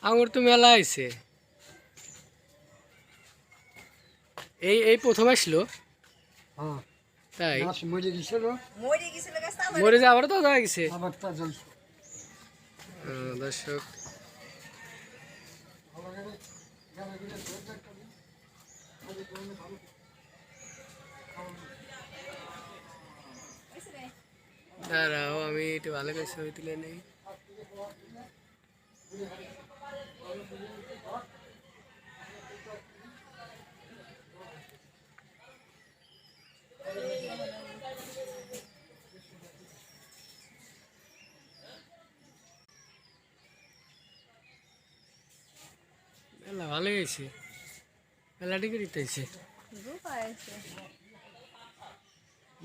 আঙুর তো মেলা আইছে। এই প্রথম আসলো। তাই মরে যে আবার তো হয়ে গেছে। দর্শক দাঁড়াও, আমি একটু ভালো করে ছবি তুলে নেই। মেলা ভালো হয়েছে, মেলা টিকে দিতেছে।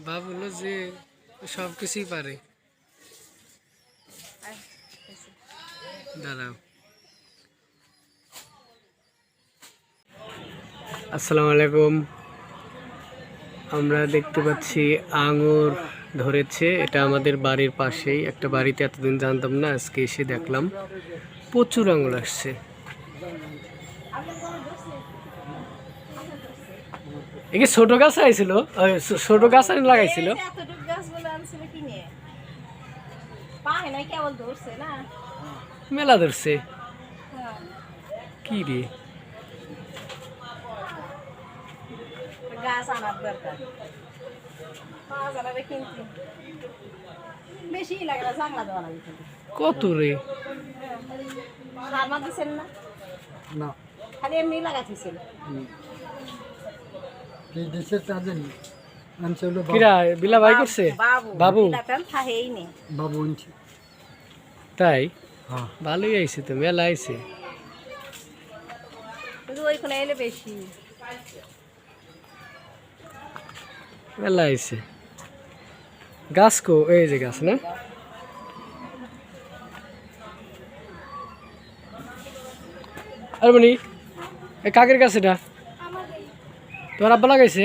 ভাবলো যে সব কিছুই পারে। দাঁড়াও, আসসালামু আলাইকুম। আমরা দেখতে পাচ্ছি আঙুর ধরেছে। এটা আমাদের বাড়ির পাশেই একটা বাড়িতে, এতদিন জানতাম না, আজকে এসে দেখলাম প্রচুর আঙুর আসছে। একে ছোট গাছ আইছিল, ছোট গাছ লাগাইছিল। মেলা ধরছে কি রে, গাছ আনার দরকার, বেশি লাগে না, জাংলা দেওয়া লাগে। কত রে? সার দিচ্ছেন না? না, খালি এমনি লাগাচ্ছেন। বিলা ভাই করছে বাবু, তাই ভালোই আইছে তো, মেলা আইছে। ওইখানে এলে বেশি মেলা আইছে। গাছ কো, এই যে গাছ না, আর বলি এই কাকের গাছ, এটা তোমার আব্বা লাগাইছে।